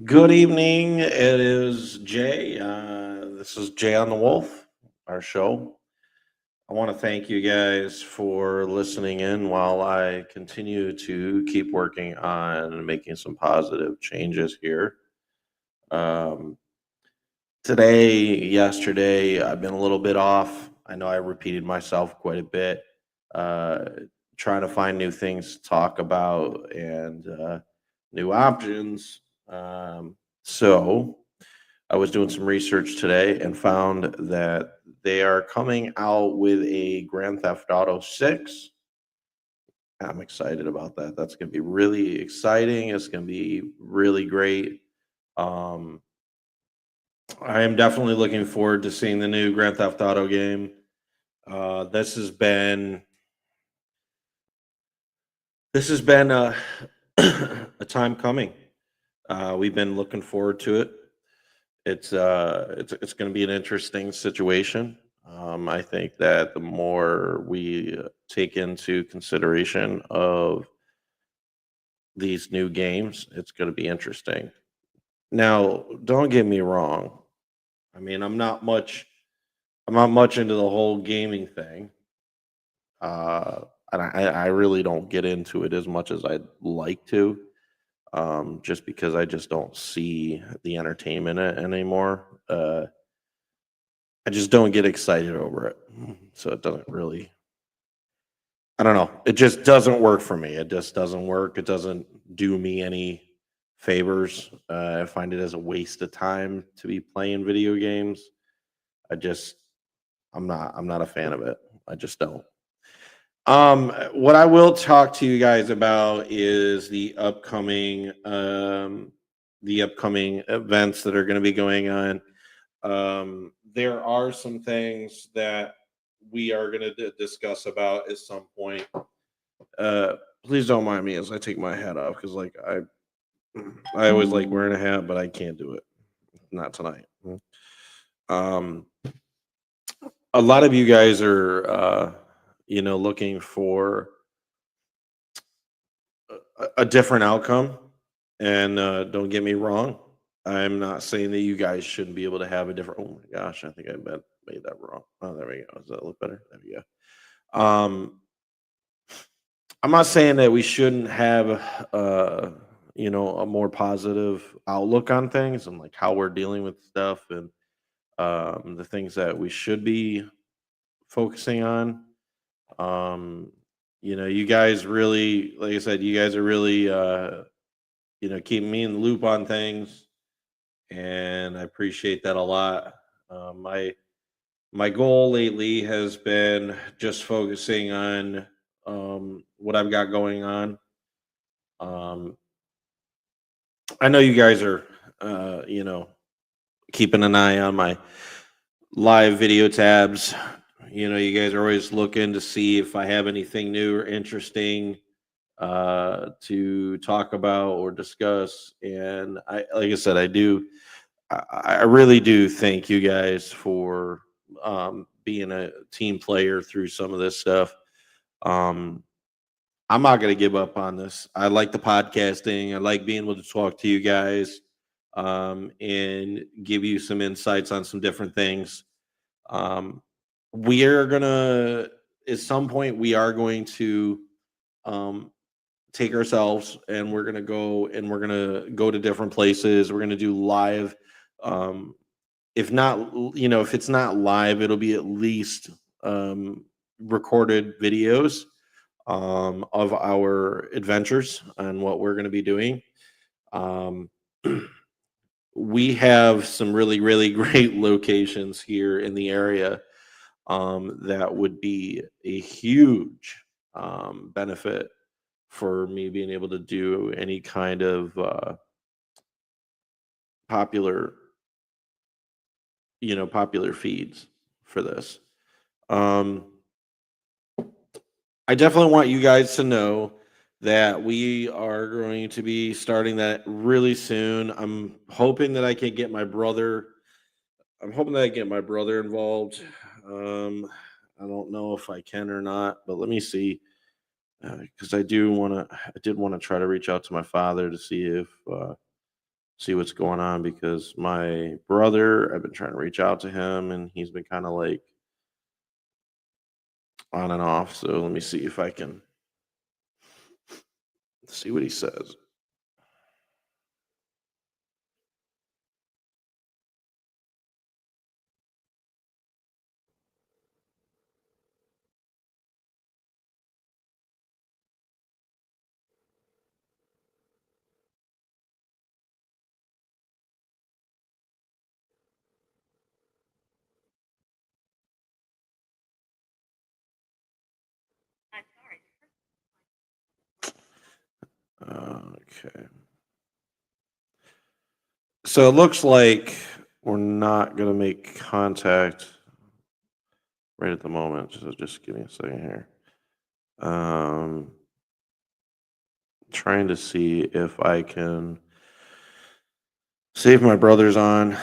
Good evening. It is Jay. This is Jay on the Wolf, our show. I want to thank you guys for listening in while I continue to keep working on making some positive changes here. Um, yesterday, I've been a little bit off. I know I repeated myself quite a bit, uh, trying to find new things to talk about and new options. So, I was doing some research today and found that they are coming out with a Grand Theft Auto 6. I'm excited about that. That's going to be really exciting. It's going to be really great. Um, I am definitely looking forward to seeing the new Grand Theft Auto game. This has been a time coming. We've been looking forward to it. It's going to be an interesting situation. I think that the more we take into consideration of these new games, it's going to be interesting. Now, don't get me wrong. I mean, I'm not much into the whole gaming thing, uh, and I really don't get into it as much as I'd like to. Just because I just don't see the entertainment in it anymore. I just don't get excited over it. So it doesn't really, I don't know. It just doesn't work for me. It just doesn't work. It doesn't do me any favors. I find it as a waste of time to be playing video games. I just, I'm not a fan of it. I just don't. What I will talk to you guys about is the upcoming events that are going to be going on. There are some things that we are going to discuss about at some point. Uh, Please don't mind me as I take my hat off because, like, I always like wearing a hat, but I can't do it. Not tonight. Um, a lot of you guys are, looking for a different outcome, and don't get me wrong. I'm not saying that you guys shouldn't be able to have a different. Oh my gosh, I think made that wrong. Oh, there we go. Does that look better? There we go. I'm not saying that we shouldn't have, a more positive outlook on things and like how we're dealing with stuff and the things that we should be focusing on. Um, you guys really, like I said, you guys are really, keeping me in the loop on things, and I appreciate that a lot. My goal lately has been just focusing on what I've got going on. Um, I know you guys are, keeping an eye on my live video tabs. You guys are always looking to see if I have anything new or interesting to talk about or discuss. And like I said, I really do thank you guys for being a team player through some of this stuff. Um, I'm not going to give up on this. I like the podcasting. I like being able to talk to you guys and give you some insights on some different things. Um, we are going to, at some point, we are going to um, take ourselves and we're going to go to different places. We're going to do live. Um, if not, if it's not live, it'll be at least um, recorded videos of our adventures and what we're going to be doing. Um, we have some really, really great locations here in the area that would be a huge benefit for me being able to do any kind of popular, popular feeds for this. Um, I definitely want you guys to know that we are going to be starting that really soon. I'm hoping that I get my brother involved. Um, I don't know if I can or not, but let me see. Because I did want to try to reach out to my father to see if see what's going on because my brother, I've been trying to reach out to him and he's been kind of like on and off. So let me see if I can see what he says. Okay. So it looks like we're not going to make contact right at the moment. So just give me a second here. Um, Trying to see if I can see if my brother's on.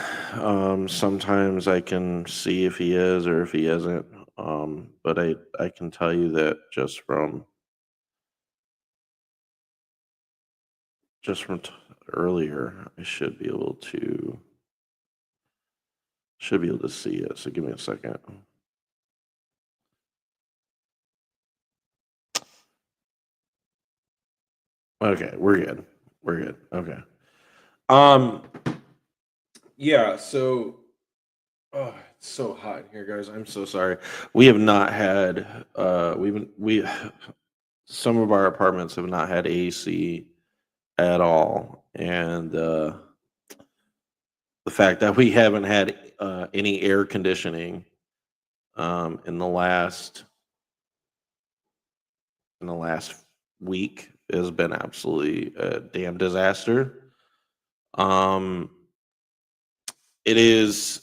Sometimes I can see if he is or if he isn't. But I can tell you that just from earlier, I should be able to see it. So give me a second. Okay, we're good. We're good. Okay. Um, yeah, so oh, it's so hot in here, guys. I'm so sorry. We have not had we some of our apartments have not had AC at all. And the fact that we haven't had any air conditioning in the last week has been absolutely a damn disaster. Um, it is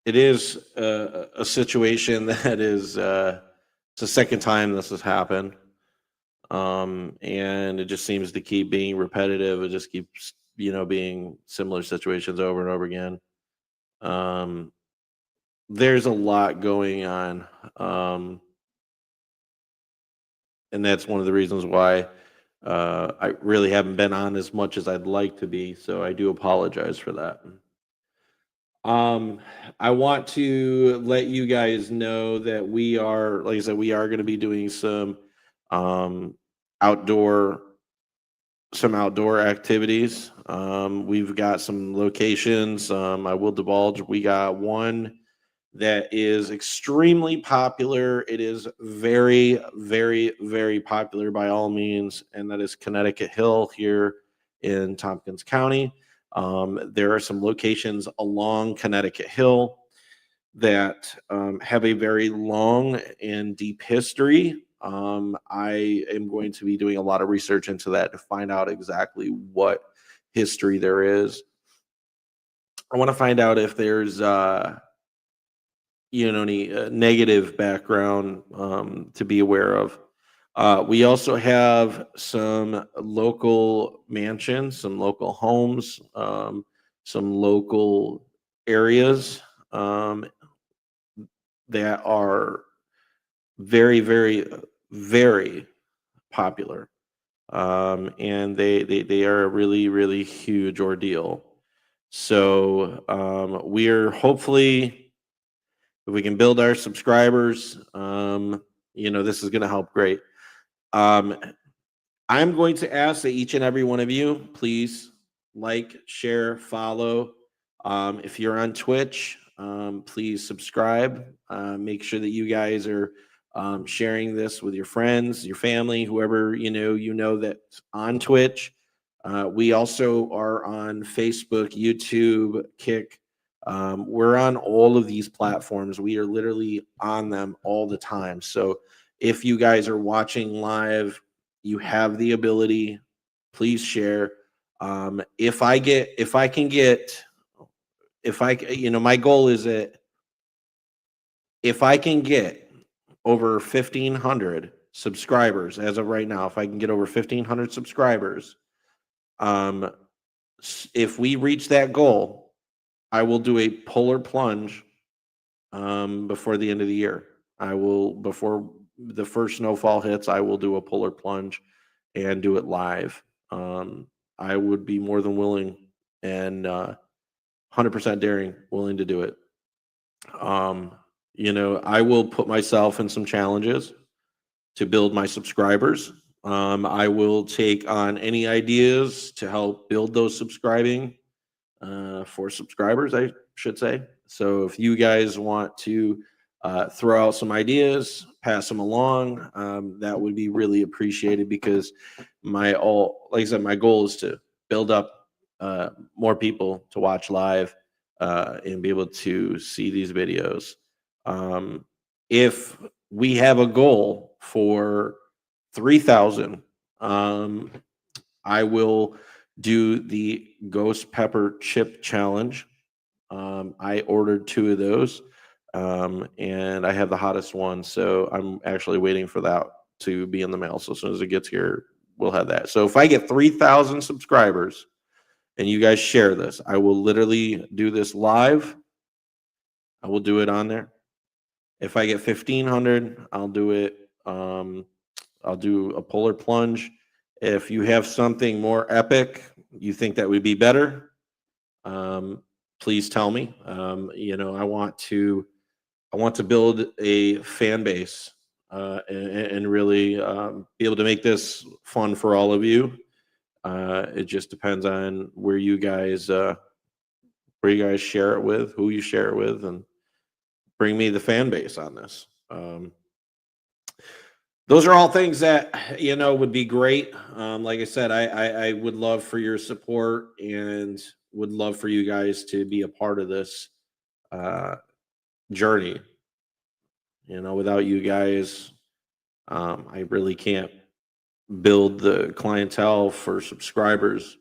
a situation that is it's the second time this has happened, and it just seems to keep being repetitive. It just keeps being similar situations over and over again. Um, there's a lot going on, and that's one of the reasons why I really haven't been on as much as I'd like to be. So I do apologize for that. Um, I want to let you guys know that we are, like I said, we are going to be doing um, outdoor outdoor activities. We've got some locations. I will divulge. We got one that is extremely popular. It is very, very, very popular by all means, and that is Connecticut Hill here in Tompkins County. There are some locations along Connecticut Hill that have a very long and deep history. I am going to be doing a lot of research into that to find out exactly what history there is. I want to find out if there's any negative background to be aware of. We also have some local mansions, some local homes, some local areas um, that are very, very, very popular, and they are a really, really huge ordeal. So we're hopefully, if we can build our subscribers, this is going to help great. Um, I'm going to ask that each and every one of you please like, share, follow. If you're on Twitch, please subscribe. Make sure that you guys are sharing this with your friends, your family, whoever you know that's on Twitch. We also are on Facebook, YouTube, Kick. We're on all of these platforms. We are literally on them all the time. So if you guys are watching live, you have the ability, please share. My goal is that if I can get over 1,500 subscribers as of right now, if I can get over 1,500 subscribers, um, if we reach that goal, I will do a polar plunge before the end of the year. Before the first snowfall hits, I will do a polar plunge and do it live. I would be more than willing. and 100% daring, willing to do it. Um, I will put myself in some challenges to build my subscribers. I will take on any ideas to help build those subscribing for subscribers, I should say. So if you guys want to throw out some ideas, pass them along, that would be really appreciated because like I said, my goal is to build up more people to watch live and be able to see these videos. Um, if we have a goal for 3,000, um, I will do the ghost pepper chip challenge. I ordered 2 of those, and I have the hottest one, so I'm actually waiting for that to be in the mail. So as soon as it gets here, we'll have that. So if I get 3,000 subscribers and you guys share this, I will literally do this live. I will do it on there. If I get 1,500, I'll do it. I'll do a polar plunge. If you have something more epic, you think that would be better, um, please tell me. I want to build a fan base and really be able to make this fun for all of you. It just depends on where you guys share it with, who you share it with, and bring me the fan base on this. Those are all things that would be great. Like I said, I would love for your support and would love for you guys to be a part of this uh, journey. Without you guys, I really can't build the clientele for subscribers.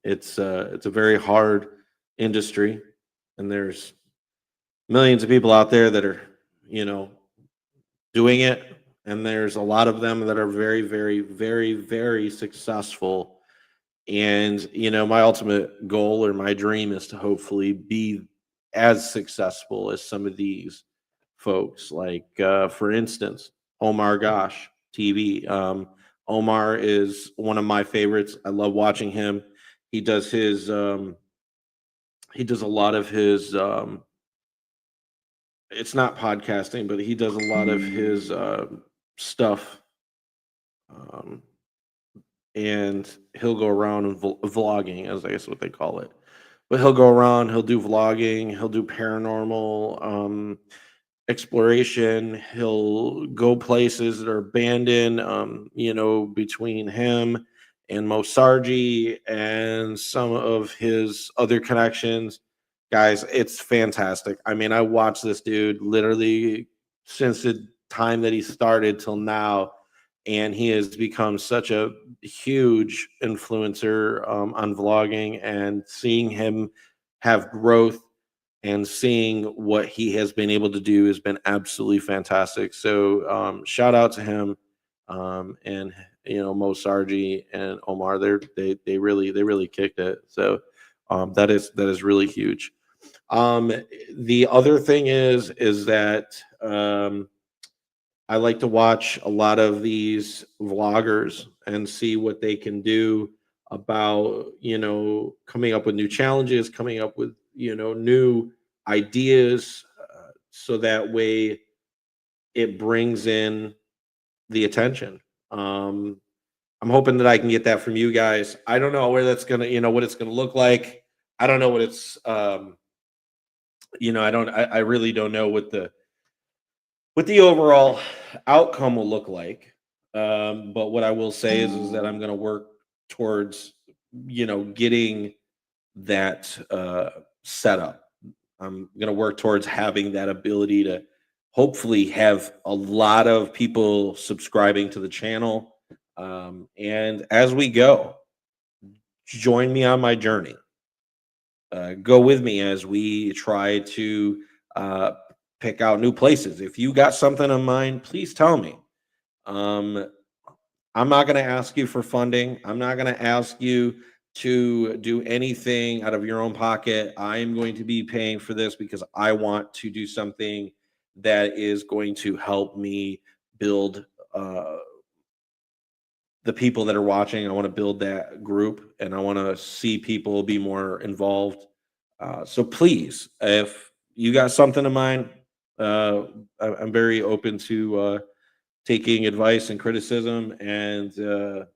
It's a very hard industry, and there's millions of people out there that are you know doing it, and there's a lot of them that are very, very, very, very successful. And my ultimate goal or my dream is to hopefully be as successful as some of these folks. Like, for instance, Omar Gosh TV. Omar is one of my favorites. I love watching him. He does his he does a lot of his it's not podcasting, but he does a lot of his stuff, um, and he'll go around and vlogging, as I guess what they call it. But he'll go around, he'll do vlogging, he'll do paranormal exploration. He'll go places that are abandoned. Between him and Mosarji and some of his other connections, guys, it's fantastic. I mean, I watched this dude literally since the time that he started till now, and he has become such a huge influencer on vlogging, and seeing him have growth and seeing what he has been able to do has been absolutely fantastic. So shout out to him, and Mo Sargi and Omar. They really kicked it. So that is really huge. The other thing is that I like to watch a lot of these vloggers and see what they can do about, coming up with new challenges, coming up with, new ideas, so that way it brings in the attention. Um, I'm hoping that I can get that from you guys. I don't know where that's gonna, what it's gonna look like. I don't know what it's, I really don't know what the overall outcome will look like. But what I will say is that I'm going to work towards, getting that set up. I'm going to work towards having that ability to hopefully have a lot of people subscribing to the channel. And as we go, join me on my journey. Go with me as we try to uh, pick out new places. If you got something in mind, please tell me. Um, I'm not going to ask you for funding. I'm not going to ask you to do anything out of your own pocket. I am going to be paying for this because I want to do something that is going to help me build the people that are watching. I want to build that group, and I want to see people be more involved. So please, if you got something in mind, uh, I'm very open to taking advice and criticism and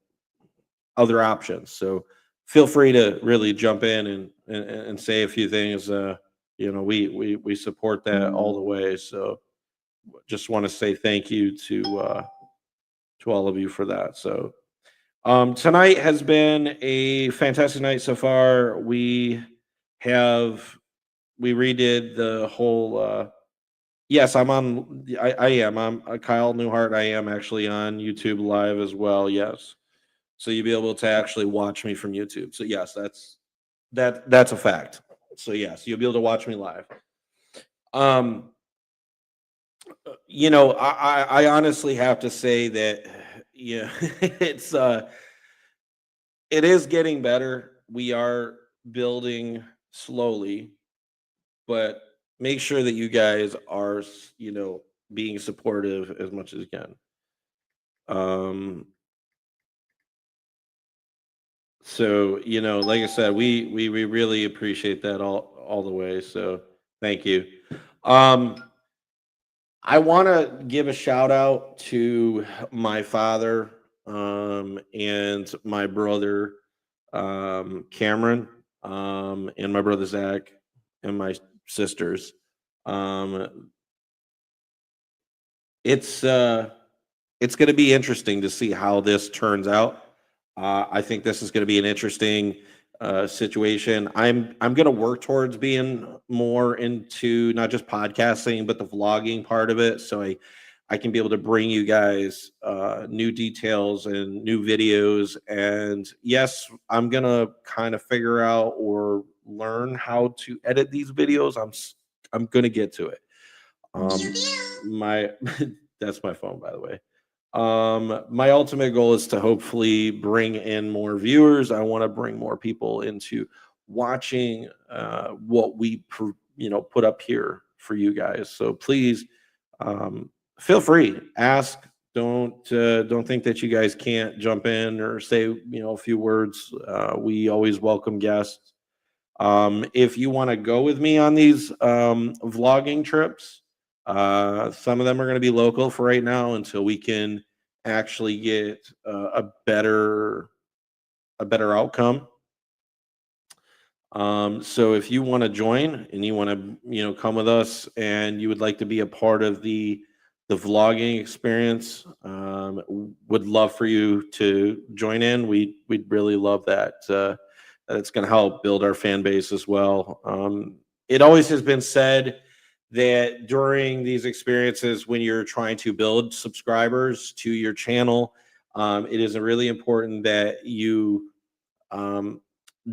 other options. So feel free to really jump in and say a few things. We support that all the way. So just want to say thank you to all of you for that. So tonight has been a fantastic night so far. Have we redid the whole. Yes, I'm on. I am. I'm Kyle Newhart. I am actually on YouTube Live as well. Yes, so you'll be able to actually watch me from YouTube. So yes, that's a fact. So yes, you'll be able to watch me live. Um, I honestly have to say that yeah, it is getting better. We are building slowly, but make sure that you guys are, being supportive as much as you can. Um, so like I said, we really appreciate that all the way. So thank you. Um, I want to give a shout out to my father and my brother Cameron and my brother Zach and my sisters. Um, it's uh, it's going to be interesting to see how this turns out. I think this is going to be an interesting situation. I'm going to work towards being more into not just podcasting but the vlogging part of it, so I can be able to bring you guys new details and new videos. And yes, I'm going to kind of figure out or learn how to edit these videos. I'm going to get to it. Um, my that's my phone, by the way. My ultimate goal is to hopefully bring in more viewers. I want to bring more people into watching what put up here for you guys. So please, feel free, ask. Don't think that you guys can't jump in or say a few words. We always welcome guests. If you want to go with me on these vlogging trips, some of them are going to be local for right now until we can actually get a better outcome. So if you want to join and you want to, come with us and you would like to be a part of the vlogging experience, would love for you to join in. We'd really love that. It's going to help build our fan base as well. It always has been said that during these experiences, when you're trying to build subscribers to your channel, it is really important that you um,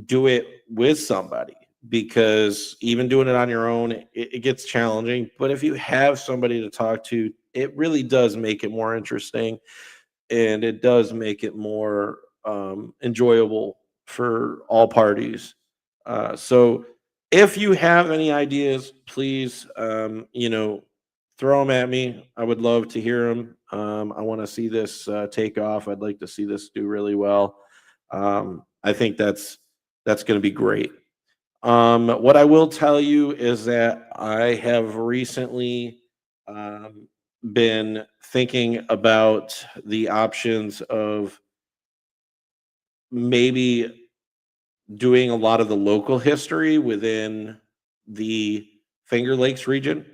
do it with somebody, because even doing it on your own, it gets challenging. But if you have somebody to talk to, it really does make it more interesting, and it does make it more enjoyable for all parties. So if you have any ideas, please, throw them at me. I would love to hear them. I want to see this take off. I'd like to see this do really well. I think that's going to be great. What I will tell you is that I have recently um, been thinking about the options of maybe doing a lot of the local history within the Finger Lakes region,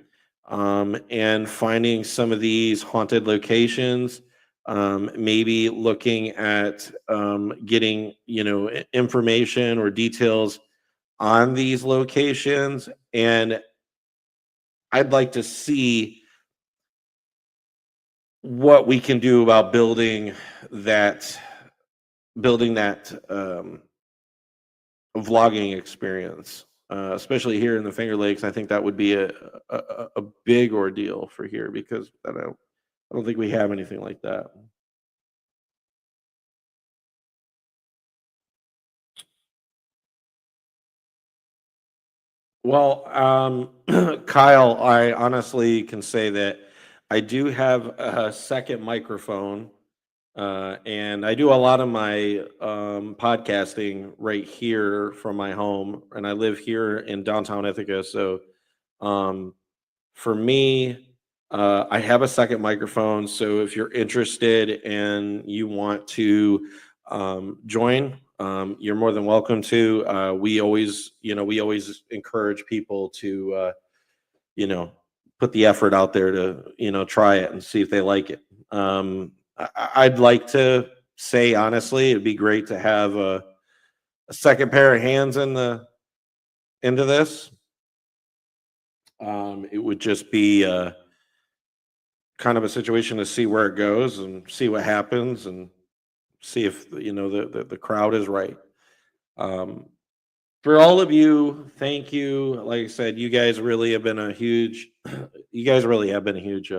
and finding some of these haunted locations. Maybe looking at getting information or details on these locations, and I'd like to see what we can do about that building that vlogging experience, especially here in the Finger Lakes. I think that would be a big ordeal for here, because I don't think we have anything like that. Well, Kyle, I honestly can say that I do have a second microphone And I do a lot of my podcasting right here from my home, and I live here in downtown Ithaca. So um, for me, I have a second microphone. So if you're interested and you want to join, you're more than welcome to. We always encourage people to, you know, put the effort out there to, try it and see if they like it. I'd like to say honestly, it'd be great to have a second pair of hands into this. It would just be kind of a situation to see where it goes and see what happens and see if the crowd is right. Um, for all of you, thank you. Like I said, you guys really have been a huge, you guys really have been a huge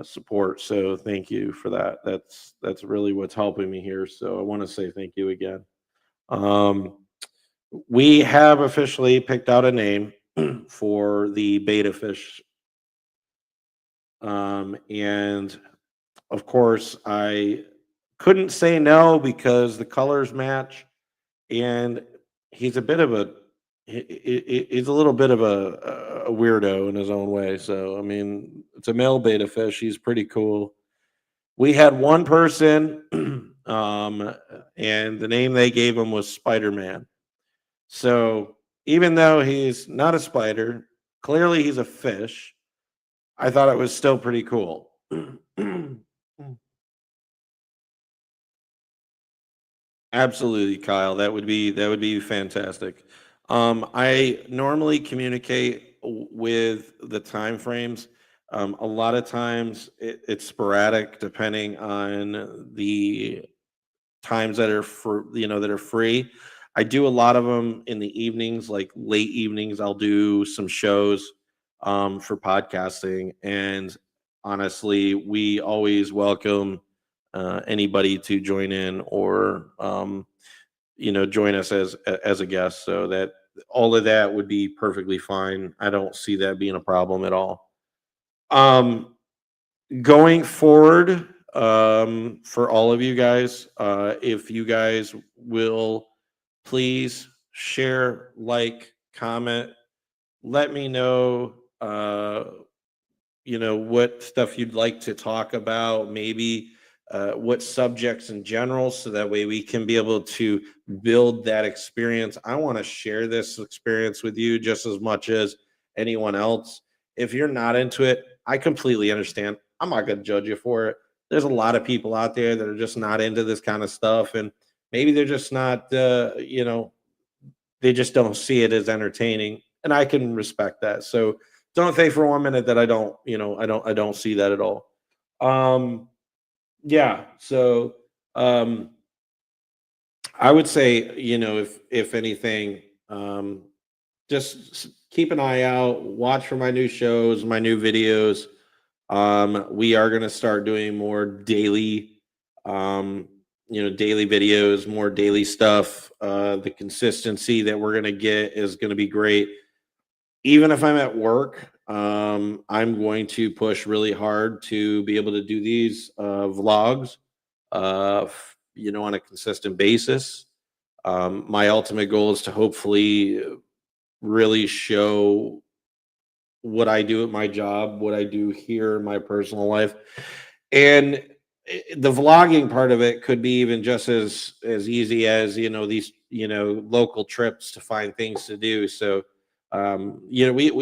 support. So thank you for that. That's really what's helping me here. So I want to say thank you again. Um, we have officially picked out a name for the beta fish, and of course I couldn't say no because the colors match, and he's a bit of a he's a little bit of a weirdo in his own way. So I mean, it's a male beta fish. He's pretty cool. We had one person, and the name they gave him was Spider Man. So even though he's not a spider, clearly he's a fish. I thought it was still pretty cool. Absolutely, Kyle. That would be fantastic. I normally communicate with the time frames. A lot of times it's sporadic depending on the times that are that are free. I do a lot of them in the evenings, like late evenings. I'll do some shows for podcasting, and honestly, we always welcome anybody to join in or join us as a guest. So that all of that would be perfectly fine. I don't see that being a problem at all. Um, Going forward, for all of you guys, if you guys will please share, like, comment, let me know, what stuff you'd like to talk about, maybe what subjects in general, so that way we can be able to build that experience. I want to share this experience with you just as much as anyone else. If you're not into it, I completely understand. I'm not going to judge you for it. There's a lot of people out there that are just not into this kind of stuff, and maybe they're just not, they just don't see it as entertaining, and I can respect that. So don't think for 1 minute that I don't see that at all. Um, yeah. So um, I would say, if anything, just keep an eye out, watch for my new shows, my new videos. We are going to start doing more daily, um, daily videos, more daily stuff. The consistency that we're going to get is going to be great. Even if I'm at work, I'm going to push really hard to be able to do these vlogs, on a consistent basis. My ultimate goal is to hopefully really show what I do at my job, what I do here in my personal life, and the vlogging part of it could be even just as easy as these local trips to find things to do. So we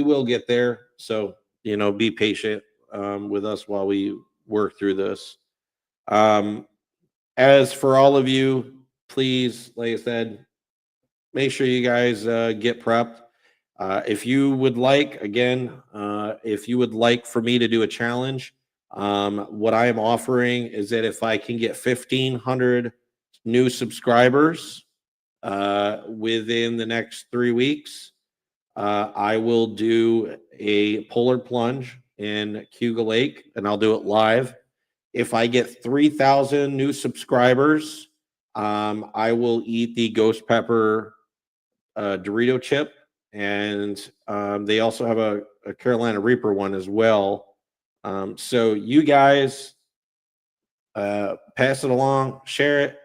will get there. So be patient with us while we work through this. Um, as for all of you, please, like I said, make sure you guys get prepped. If you would like, again, if you would like for me to do a challenge, what I am offering is that if I can get 1,500 new subscribers within the next 3 weeks, I will do a polar plunge in Cuga Lake, and I'll do it live. If I get 3,000 new subscribers, I will eat the ghost pepper Dorito chip, and they also have a Carolina Reaper one as well. So you guys pass it along, share it.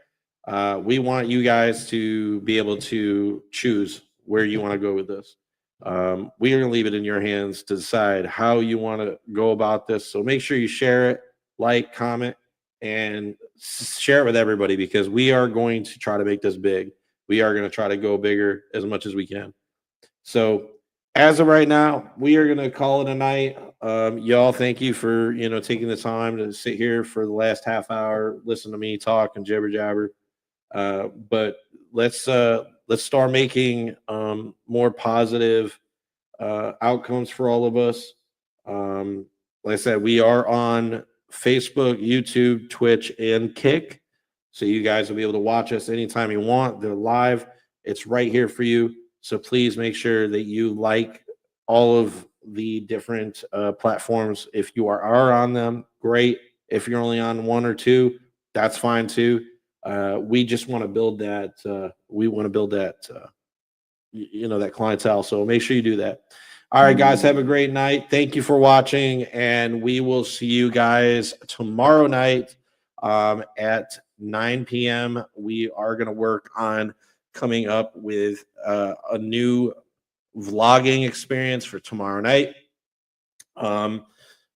We want you guys to be able to choose where you want to go with this. We're going to leave it in your hands to decide how you want to go about this. So make sure you share it, like, comment, and share it with everybody, because we are going to try to make this big. We are going to try to go bigger as much as we can. So as of right now, we are going to call it a night. Y'all, thank you for taking the time to sit here for the last half hour, listen to me talk and jibber jabber. But let's start making more positive outcomes for all of us. Um, like I said, we are on Facebook, YouTube, Twitch, and Kick. So you guys will be able to watch us anytime you want. They're live. It's right here for you. So please make sure that you like all of the different platforms. If you are on them, great. If you're only on one or two, that's fine too. We just want to build that. We want to build that. That clientele. So make sure you do that. All right, guys, have a great night. Thank you for watching, and we will see you guys tomorrow night at 9 p.m. We are going to work on coming up with a new vlogging experience for tomorrow night.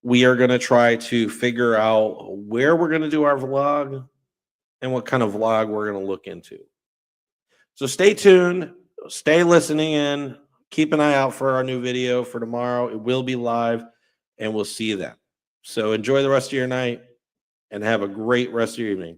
We are going to try to figure out where we're going to do our vlog and what kind of vlog we're going to look into. So stay tuned. Stay listening in. Keep an eye out for our new video for tomorrow. It will be live, and we'll see you then. So enjoy the rest of your night and have a great rest of your evening.